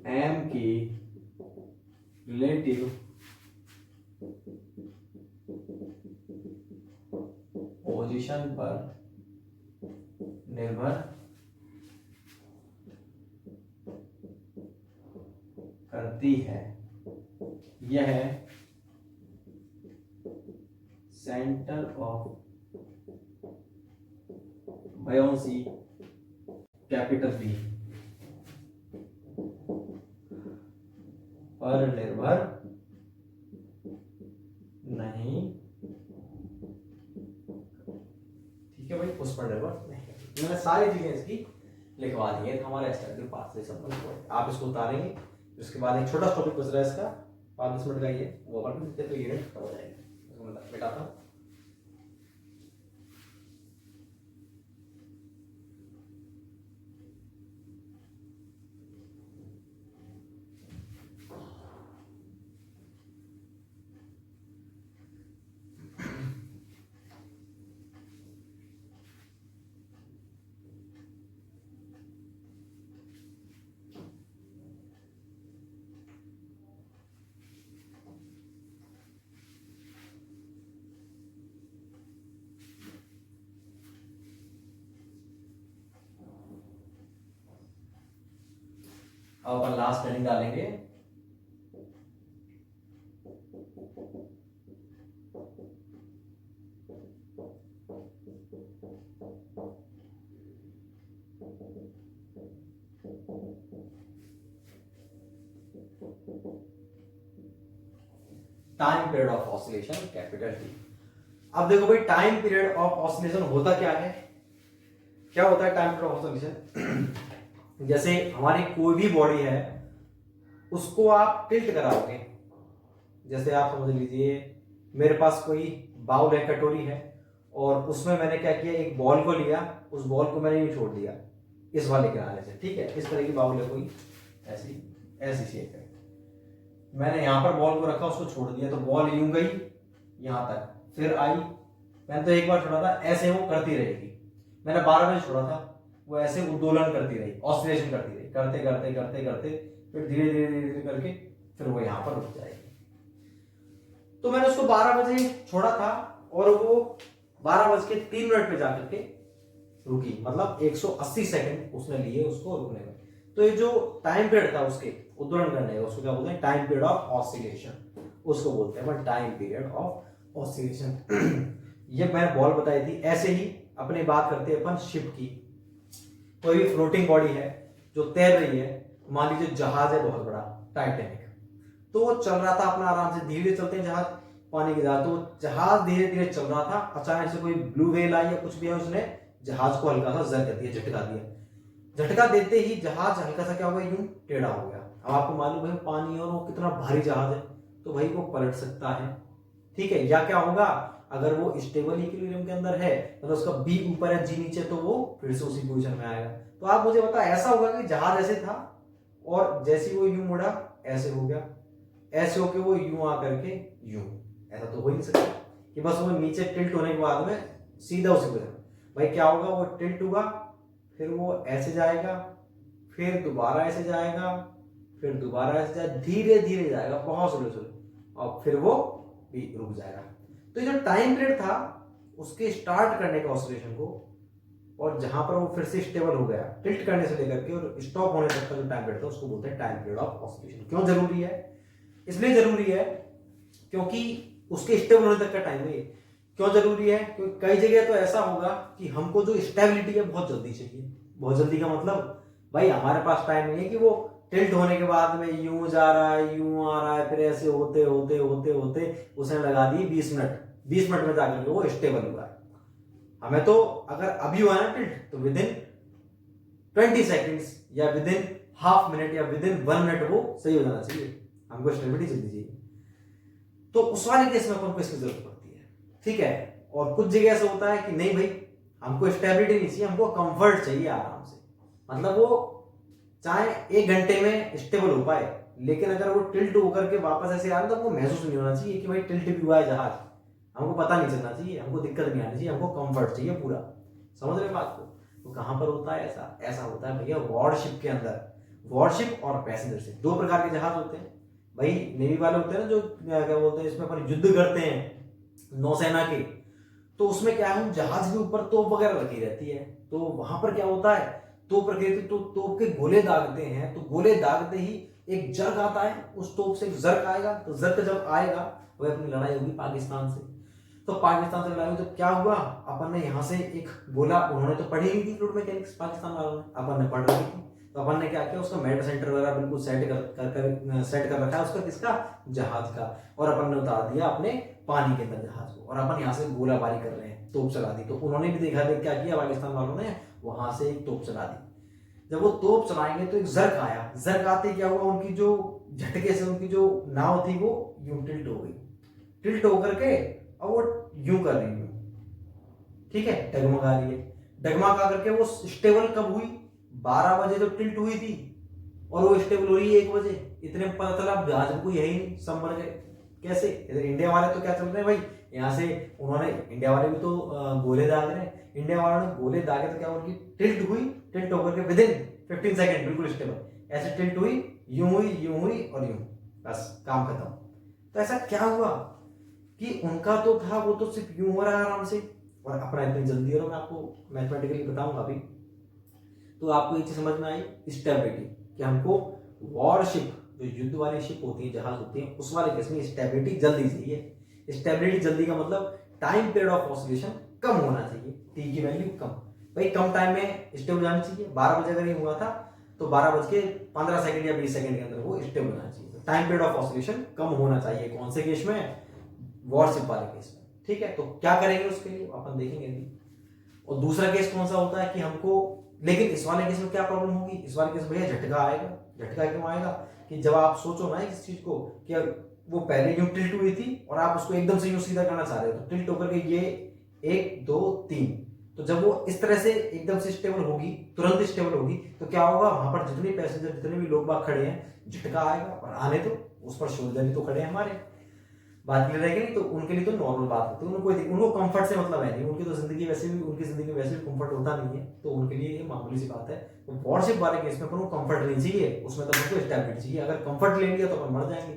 एम की रिलेटिव पोजीशन पर निर्भर करती है। यह centre of buoyancy capital B पर निर्भर नहीं, ठीक है भाई, उस पर निर्भर नहीं। मैंने सारी चीजें इसकी लिखवा दी है। हमारा स्टैंडर्ड पास से संबंध आप इसको उतारेंगे, उसके बाद एक छोटा टॉपिक बच रहा है इसका 5-10 मिनट का, ये वो कर देते तो ये हो जाएगा। मिटाता हूं। अब अपन लास्ट हेडिंग डालेंगे time period of oscillation capital T. अब देखो भाई, टाइम पीरियड ऑफ ऑसिलेशन होता क्या है? क्या होता है टाइम पीरियड ऑफ ऑसिलेशन? जैसे हमारी कोई भी बॉडी है उसको आप टिल्ट कराओगे। जैसे आप समझ लीजिए मेरे पास कोई बाउल है, कटोरी है, और उसमें मैंने क्या किया, एक बॉल को लिया, उस बॉल को मैंने यूं छोड़ दिया इस वाले किनारे से, ठीक है। इस तरह की बाउल है कोई, ऐसी शेप है। मैंने यहां पर बॉल को रखा, उसको छोड़ दिया, तो बॉल यूं गई यहां तक, फिर आई। मैंने तो एक बार छोड़ा था, ऐसे वो करती रहेगी। मैंने 12 बजे छोड़ा था, वो ऐसे उद्दोलन करती रही, ऑसिलेशन करती रही, करते करते करते करते फिर धीरे धीरे धीरे धीरे करके फिर वो यहाँ पर रुक जाएगी। तो मैंने उसको 12 बजे छोड़ा था और वो 12:03 पे जाकर के रुकी, मतलब 180 सेकंड उसने लिए उसको रुकने में। तो ये जो टाइम पीरियड था उसके उद्दोलन करने का, उसको क्या बोलते हैं? Time period of oscillation. उसको बोलते हैं टाइम पीरियड ऑफ ऑसिलेशन। ये मैंने बॉल बताई थी। ऐसे ही अपने बात करते हैं अपन शिप की। कोई भी फ्लोटिंग बॉडी है जो तैर रही है, मान लीजिए जहाज है बहुत बड़ा टाइटैनिक, तो वो चल रहा था अपना आराम से, धीरे चलते हैं जहाज, पानी के जहाज, तो जहाज धीरे धीरे चल रहा था, अचानक से कोई ब्लू व्हेल आई या कुछ भी है, उसने जहाज को हल्का सा जर कर दिया, झटका दिया। झटका देते ही जहाज हल्का सा क्या हुआ, यूं टेढ़ा हो गया। अब आपको मालूम है पानी और वो कितना भारी जहाज है, तो भाई वो पलट सकता है, ठीक है। या क्या होगा, अगर वो स्टेबल इक्विलिब्रियम के अंदर है, मतलब उसका बी ऊपर है जी नीचे, तो वो फिर से उसी पोजीशन में आएगा। तो आप मुझे बता, ऐसा होगा कि जहाज ऐसे था और जैसे वो यूं मुड़ा ऐसे हो गया, ऐसे होके वो यूं आकर के यूं, ऐसा तो हो ही नहीं सकता कि बस वो नीचे टिल्ट होने के बाद में सीधा उसी पोजीशन। भाई क्या होगा, वो टिल्ट हुआ, फिर वो ऐसे जाएगा, फिर दोबारा ऐसे जाएगा, फिर दोबारा ऐसे जाएगा, धीरे धीरे जाएगा, बहुत स्लो स्लो, और फिर वो भी रुक जाएगा। तो ये जो टाइम पीरियड था उसके स्टार्ट करने का ऑसिलेशन को, और जहां पर वो फिर से स्टेबल हो गया टिल्ट करने से लेकर के और स्टॉप होने तक का जो टाइम पीरियड था, उसको बोलते हैं टाइम पीरियड ऑफ ऑसिलेशन। क्यों जरूरी है? इसलिए जरूरी है क्योंकि उसके स्टेबल होने तक का टाइम है। क्यों जरूरी है? क्योंकि कई जगह तो ऐसा होगा कि हमको जो स्टेबिलिटी है बहुत जल्दी चाहिए। बहुत जल्दी का मतलब, भाई हमारे पास टाइम नहीं है कि वो टिल्ट होने के बाद में यूं जा रहा है, यूं आ रहा है, फिर ऐसे होते होते होते होते उसने लगा दी 20 मिनट, 20 मिनट में जाकर के वो स्टेबल हुआ है। हमें तो अगर अभी हुआ ना टिल्ट, तो विद इन 20 सेकेंड्स या विद इन हाफ मिनट या विद इन 1 मिनट वो सही हो जाना चाहिए। हमको स्टेबिलिटी जल्दी चाहिए, तो उस वाले केस में अपन को इसकी जरूरत पड़ती है, ठीक है। और कुछ जगह ऐसा होता है कि नहीं भाई, हमको स्टेबिलिटी नहीं चाहिए, हमको कंफर्ट चाहिए आराम से। मतलब वो चाहे 1 घंटे में स्टेबल हो पाए, लेकिन अगर वो टिल्ट होकर के वापस ऐसे आ रहा, तो हमको महसूस नहीं होना चाहिए कि भाई टिल्ट भी हुआ है जहाज, हमको पता नहीं चलना चाहिए, हमको दिक्कत नहीं आनी चाहिए, हमको कंफर्ट चाहिए पूरा। समझ रहे बात को? तो कहां पर होता है ऐसा? ऐसा होता है भैया वॉरशिप के अंदर। वॉरशिप और पैसेंजर शिप, 2 प्रकार के जहाज होते हैं भाई। नेवी वाले होते हैं ना, जो क्या बोलते हैं, इसमें अपन युद्ध करते हैं नौसेना के, तो उसमें क्या है, जहाज के ऊपर तोप वगैरह रखी रहती है, तो वहां पर क्या होता है, तोप रखी रहती, तो तोप के गोले दागते हैं, तो गोले दागते ही एक जर्क आता है, उस तोप से एक जर्क आएगा, तो जर्क जब आएगा वह अपनी लड़ाई होगी पाकिस्तान से। तो पाकिस्तान से लड़ाई, तो क्या हुआ, अपन ने यहाँ से एक गोला, उन्होंने तो पढ़ी नहीं थी फ्लूइड मैकेनिक्स पाकिस्तान वालों ने, अपन ने पढ़ रही थी, तो अपन ने क्या किया, उसका मेट सेंटर वगैरह बिल्कुल सेट कर रखा है उसका, किसका, जहाज का, और अपन ने उतार दिया अपने पानी के अंदर जहाज को, और अपन यहाँ से गोलाबारी कर रहे हैं, तोप चला दी। तो उन्होंने भी देखा देख क्या किया पाकिस्तान वालों ने, वहां से एक तोप चला दी। जब वो तोप चलाएंगे तो एक जर्क आया, जर्क आते क्या हुआ, उनकी जो झटके से उनकी जो नाव थी वो यूं टिल्ट हो गई, टिल्ट होकर के अब वो यूं कर रही है, ठीक है, डगमगा रही है। डगमगा करके वो स्टेबल कब हुई, 12 बजे जो टिल्ट हुई थी, और वो स्टेबल हो रही है 1 बजे। इतने में पता चला जहाज में कोई है ही नहीं, सब मर गए। कैसे? इधर इंडिया वाले तो क्या चल रहे हैं भाई, यहाँ से उन्होंने, इंडिया वाले भी तो गोले दाग रहे हैं, इंडिया वालों ने गोले दागे, तो क्या उनकी टिल्ट हुई, टिल्ट होकर के विद इन 15 सेकंड बिल्कुल स्टेबल, ऐसे टिल्ट हुई, यूं हुई, यूं हुई और यूं, बस काम खत्म। तो ऐसा क्या हुआ कि उनका तो था, वो तो सिर्फ यूं हो रहा है आराम से, और अपना इतनी जल्दी हो रहा। मैं आपको मैथमेटिकली बताऊंगा अभी, तो आपको ये चीज समझ में आई, स्टेबिलिटी, कि हमको वॉरशिप, जो युद्ध वाली शिप होती है, जहाज होती है, उस वाले केस में स्टेबिलिटी जल्दी चाहिए। स्टेबिलिटी जल्दी का मतलब टाइम पीरियड ऑफ ऑसिलेशन कम होना चाहिए, टी की वैल्यू कम। भाई कम टाइम में स्टेबल जानी चाहिए। 12 बजे अगर ये हुआ था, तो 12:15 सेकंड या 20 सेकंड के अंदर वो स्टेबल होना चाहिए। तो टाइम पीरियड ऑफ ऑसिलेशन कम होना चाहिए, कौन से केस में, वॉरशिप वाले केस में, ठीक है। तो क्या करेंगे उसके लिए अपन देखेंगे अभी। और दूसरा केस कौन सा होता है कि हमको, लेकिन इस वाले केस में क्या प्रॉब्लम होगी, इस वाले केस में भैया झटका आएगा। झटका क्यों आएगा, कि जब आप सोचो ना इस चीज को, कि वो पहले यूं टिल्ट हुई थी और आप उसको एकदम से यूं सीधा करना चाह रहे हो, तो टिल्ट होकर के ये 1 2 3, तो जब वो इस तरह से एकदम से स्टेबल होगी, तुरंत स्टेबल होगी, तो क्या होगा, वहां पर जितने पैसेंजर, जितने भी लोग बाग खड़े हैं, झटका आएगा, और आने तो उस पर शोल्डर ही तो खड़े हैं हमारे, बात क्लियर रहेगी नहीं, तो उनके लिए तो नॉर्मल बात होती है, उनको कंफर्ट से मतलब है नहीं, उनकी तो जिंदगी वैसे भी, उनकी जिंदगी में वैसे भी कंफर्ट होता नहीं है, तो उनके लिए ये मामूली सी बात है। तो वॉरशिप वाले केस में अपन को कंफर्ट नहीं चाहिए, उसमें तो हमको स्टेबिलिटी चाहिए। अगर कंफर्ट ले लिया तो अपन मर जाएंगे।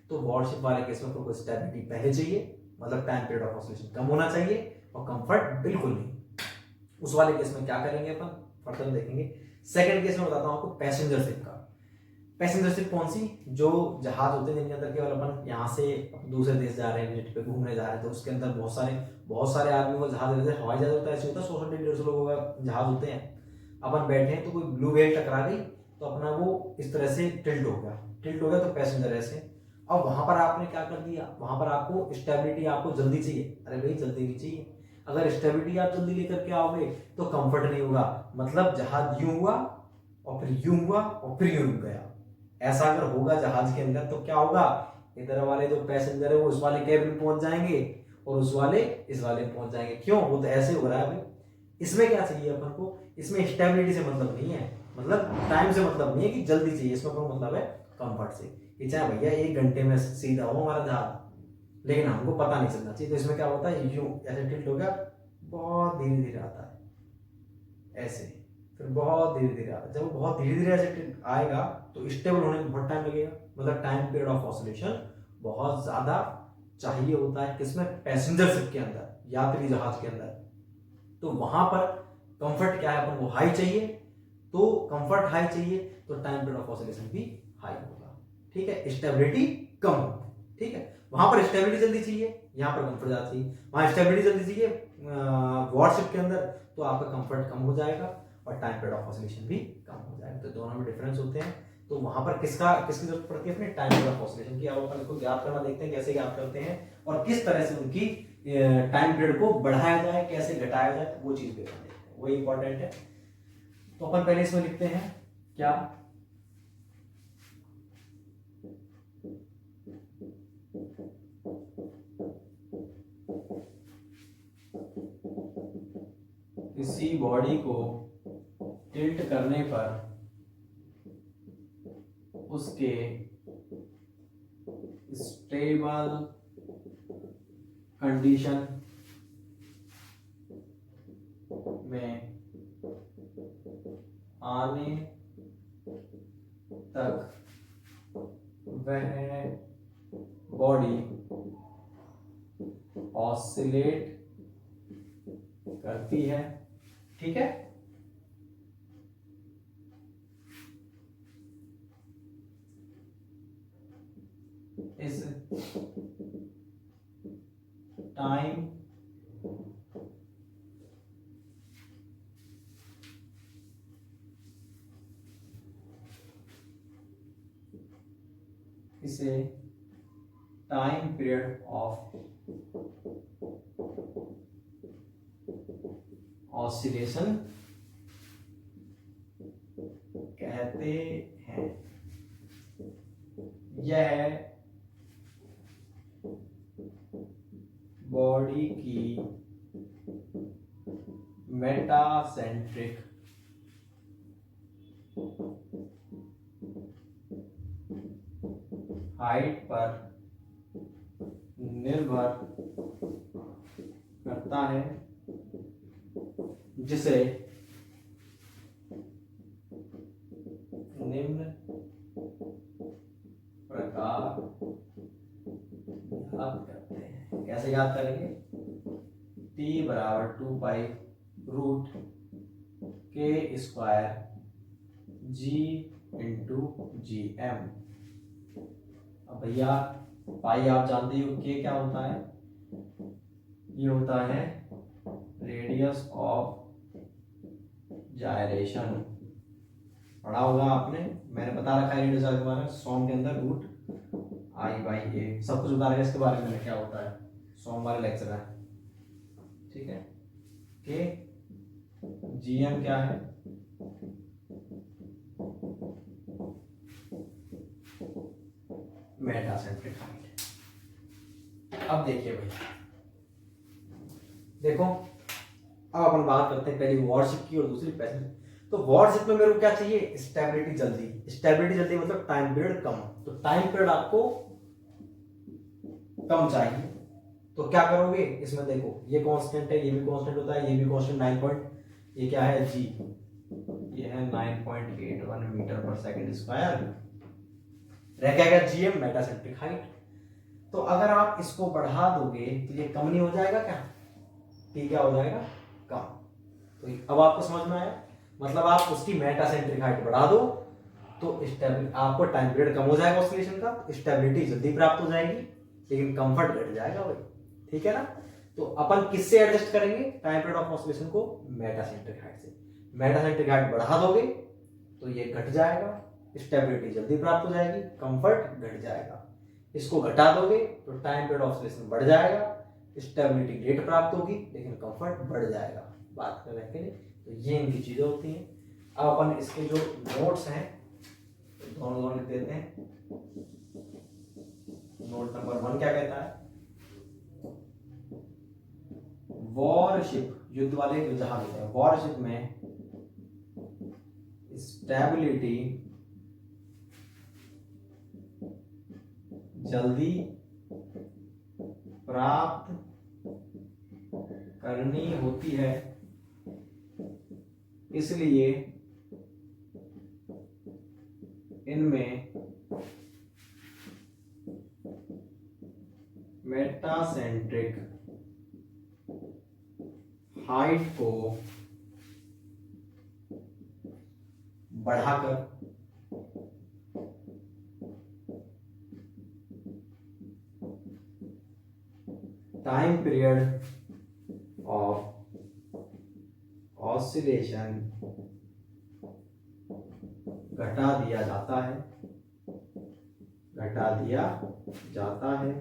तो वॉरशिप वाले केस में अपन को स्टेबिलिटी पहले चाहिए, मतलब टाइम पीरियड ऑफ ऑसिलेशन कम होना चाहिए, और कंफर्ट बिल्कुल नहीं। उस वाले केस में क्या करेंगे अपन, फर्दर देखेंगे। सेकंड केस में बताता हूं आपको पैसेंजर शिप का। पैसेंजर शिप कौन सी, जो जहाज होते हैं जिनके अंदर केवल अपन यहाँ से दूसरे देश जा रहे हैं विजिट पे घूमने जा रहे हैं, तो उसके अंदर बहुत सारे आदमी को जहाज, जैसे हवाई जहाज होता है ऐसे होता है 100-150 लोगों का जहाज होते हैं। अपन बैठे हैं तो कोई ब्लू व्हेल टकरा गई तो अपना वो इस तरह से टिल्ट हो गया तो पैसेंजर ऐसे। अब वहां पर आपने क्या कर दिया, वहां पर आपको स्टेबिलिटी आपको जल्दी चाहिए, अरे भाई जल्दी नहीं चाहिए। अगर स्टेबिलिटी आप जल्दी लेकर के आओगे तो कंफर्ट नहीं होगा, मतलब जहाज यूं हुआ और फिर यूं हुआ और फिर यूं रुक गया। ऐसा अगर होगा जहाज के अंदर तो क्या होगा, इधर वाले जो पैसेंजर है वो उस वाले कैबिन में पहुंच जाएंगे और उस वाले इस वाले में पहुंच जाएंगे। क्यों, वो तो ऐसे हो रहा है भाई। इसमें क्या चाहिए अपन को, इसमें स्टेबिलिटी से मतलब नहीं है, मतलब टाइम से मतलब नहीं है कि जल्दी चाहिए, इसमें अपन मतलब है कंफर्ट से, कि चाहे भैया 1 घंटे में सीधा हो हमारा जहाज, लेकिन हमको पता नहीं चलना चाहिए। तो इसमें क्या होता है, यूं ऐसे टिल्ट हो गया, बहुत धीरे धीरे आता है ऐसे, फिर बहुत धीरे धीरे आता है। जब वो बहुत धीरे धीरे ऐसे आएगा तो स्टेबल होने में बहुत टाइम लगेगा, मतलब टाइम पीरियड ऑफ ऑसिलेशन बहुत ज्यादा चाहिए होता है किसमें, पैसेंजर शिप के अंदर, यात्री जहाज के अंदर। तो वहां पर कंफर्ट क्या है, अपन को हाई चाहिए, तो कंफर्ट हाई चाहिए तो टाइम पीरियड ऑफ ऑसिलेशन भी हाई होगा, ठीक है, स्टेबिलिटी कम होगी, ठीक है। वहां पर स्टेबिलिटी जल्दी चाहिए, यहाँ पर कंफर्ट ज्यादा चाहिए। वहां स्टेबिलिटी जल्दी चाहिए वॉरशिप के अंदर, तो आपका कंफर्ट कम हो जाएगा और टाइम पीरियड ऑफ ऑसिलेशन भी कम हो जाएगा। तो दोनों में डिफरेंस होते हैं। तो वहां पर किसकी जरूरत पड़ती है, अपने टाइम पीरियड ऑफ ऑसिलेशन की। अब अपन इसको ज्ञात करना देखते हैं कैसे ज्ञात करते हैं और किस तरह से उनकी टाइम पीरियड को बढ़ाया जाए, कैसे घटाया जाए, वो चीज देखते हैं, वो इंपॉर्टेंट है। तो अपन पहले इसमें लिखते हैं क्या, किसी बॉडी को टिल्ट करने पर उसके स्टेबल कंडीशन में आने तक वह बॉडी ऑसिलेट करती है, ठीक है। इस टाइम इसे टाइम पीरियड ऑफ ऑसिलेशन कहते हैं। यह बॉडी की मेटासेंट्रिक हाइट पर निर्भर करता है, जिसे निम्न प्रकार याद करते हैं। कैसे याद करेंगे, T बराबर 2 पाई रूट के square G into G M. अब भैया पाई आप जानते हो, के क्या होता है, ये होता है रेडियस ऑफ जायरेशन, पढ़ा होगा आपने, मैंने बता रखा है रेडियस ऑफ के बारे में, सॉम के अंदर रूट आई बाई ए, सब कुछ बता रखा है इसके बारे में क्या होता है, सॉम वाले लेक्चर है, ठीक है। के जीएम क्या है, मेटासेंट्रिक हाइट। अब देखिए भाई, देखो अब अपन बात करते हैं पहली वॉरशिप की और दूसरी पैसेंजर। तो वॉरशिप में मेरे को क्या चाहिए, स्टेबिलिटी जल्दी, स्टेबिलिटी जल्दी मतलब टाइम पीरियड कम। तो टाइम पीरियड आपको कम चाहिए, तो क्या करोगे, इसमें देखो ये कांस्टेंट है, ये भी कांस्टेंट होता है, ये भी कांस्टेंट 9 पॉइंट, ये क्या है जी, ये है 9.81 मीटर पर सेकंड स्क्वायर, रह क्या गया जीएम, मेटासेंट्रिक हाइट। तो अगर आप इसको बढ़ा दोगे तो ये कम नहीं हो जाएगा क्या, T क्या हो जाएगा, कम। तो अब आपको समझ में आया, मतलब आप उसकी मेटासेंट्रिक हाइट बढ़ा दो तो आपको टाइम पीरियड कम हो जाएगा ऑसिलेशन का, स्टेबिलिटी जल्दी प्राप्त हो जाएगी, लेकिन कंफर्ट घट जाएगा भाई। ठीक है ना। तो अपन किससे एडजस्ट करेंगे टाइम पीरियड ऑफ ऑसिलेशन को? मेटासेंट्रिक हाइट से। मेटासेंट्रिक हाइट बढ़ा दोगे तो ये घट जाएगा, स्टेबिलिटी जल्दी प्राप्त हो जाएगी, कंफर्ट घट जाएगा। इसको घटा दोगे तो टाइम पीरियड ऑफ ऑसिलेशन बढ़ जाएगा, स्टेबिलिटी लेट प्राप्त होगी, लेकिन कंफर्ट बढ़ जाएगा। बात कर रहे हैं, तो ये इनकी चीजें होती हैं। अब अपन इसके जो नोट्स हैं दोनों लिख देते हैं। नोट नंबर 1 क्या कहता है? वॉरशिप, युद्ध वाले जो जहाज होते हैं, वॉरशिप में स्टेबिलिटी जल्दी प्राप्त करनी होती है, इसलिए इनमें मेटासेंट्रिक हाइट को बढ़ाकर टाइम पीरियड ऑफ ऑसिलेशन घटा दिया जाता है, घटा दिया जाता है।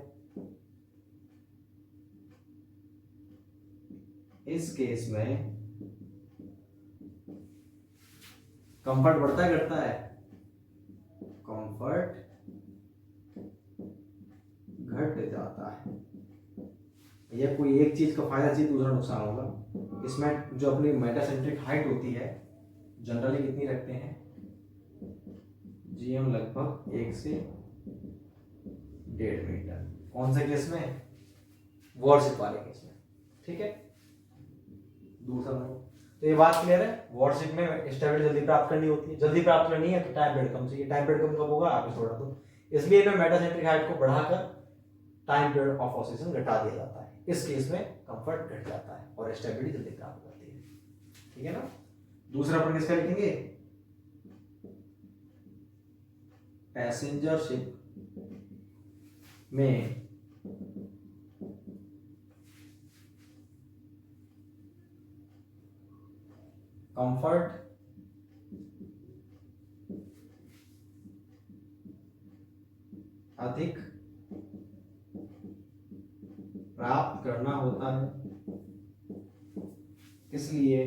इस केस में कंफर्ट बढ़ता है घटता है? कंफर्ट घट जाता है। ये कोई एक चीज का फायदा चाहिए, दूसरा नुकसान होगा। इसमें जो अपनी मेटासेंट्रिक हाइट होती है जनरली कितनी रखते हैं? जीएम लगभग 1 से 1.5 मीटर। कौन से केस में? वॉरशिप वाले केस में। ठीक है। दूसरा तो ये बात क्लियर है। वॉरशिप में स्टेबिलिटी जल्दी प्राप्त करनी होती है, जल्दी प्राप्त करनी है तो टाइम पीरियड कम चाहिए। टाइम पीरियड कम कब होगा? आगे छोड़ा तो इसलिए इन्हें मेटासेंट्रिक हाइट को बढ़ाकर टाइम पीरियड ऑफ ऑसिलेशन घटा दिया जाता है। इस केस में कंफर्ट घट जाता है और स्टेबिलिटी जल्दी प्राप्त होती है। ठीक है ना। दूसरा अपन किसका लिखेंगे? पैसेंजर शिप में कंफर्ट अधिक प्राप्त करना होता है, इसलिए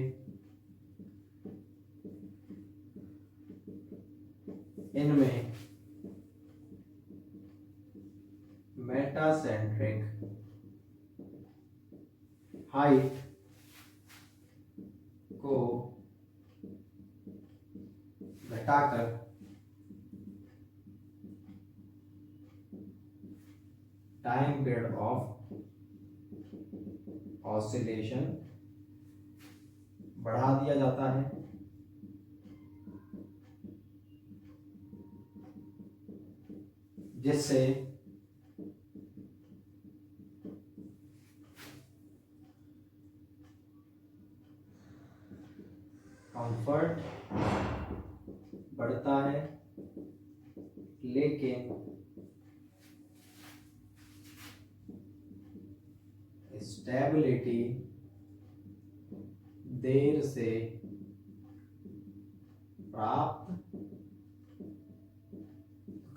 इनमें मेटासेंट्रिक हाइट को घटाकर टाइम पीरियड ऑफ ऑसिलेशन बढ़ा दिया जाता है, जिससे कंफर्ट बढ़ता है, लेकिन स्टेबिलिटी देर से प्राप्त।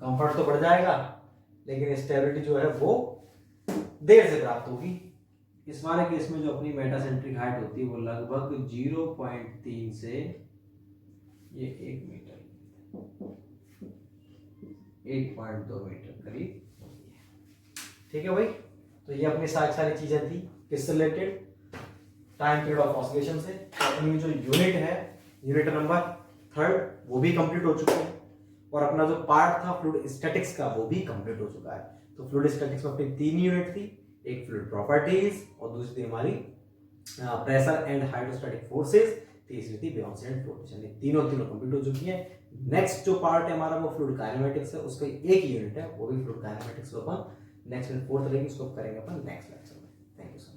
कंफर्ट तो बढ़ जाएगा लेकिन स्टेबिलिटी जो है वो देर से प्राप्त होगी। इस वाले केस में जो अपनी मेटासेंट्रिक हाइट होती है वो लगभग 0.3 से ये 1 मीटर 1.2 मीटर करीब होती है। ठीक है भाई। तो ये अपनी सारी चीजें थी किससे related? Time period of oscillation से। तो अपनी जो यूनिट है, यूनिट नंबर 3 वो भी कंप्लीट हो चुकी है और अपना जो पार्ट था फ्लूइड स्टैटिक्स का वो भी कंप्लीट हो चुका है। तो फ्लूइड स्टैटिक्स में अपनी 3 यूनिट थी, एक फ्लूइड प्रॉपर्टीज और दूसरी थी हमारी प्रेशर एंड हाइड्रोस्टैटिक फोर्सेस, तीसरी थी बेयोंसी एंड फ्लोटेशन। तीनों कंप्लीट हो चुकी है। नेक्स्ट जो पार्ट है हमारा वो फ्लूइड काइनेमेटिक्स है, उसका एक यूनिट है वो भी फ्लूइड काइनेमेटिक्स। अपन नेक्स्ट 4th रहेगी, उसको करेंगे अपन नेक्स्ट लेक्चर में। Thank you sir.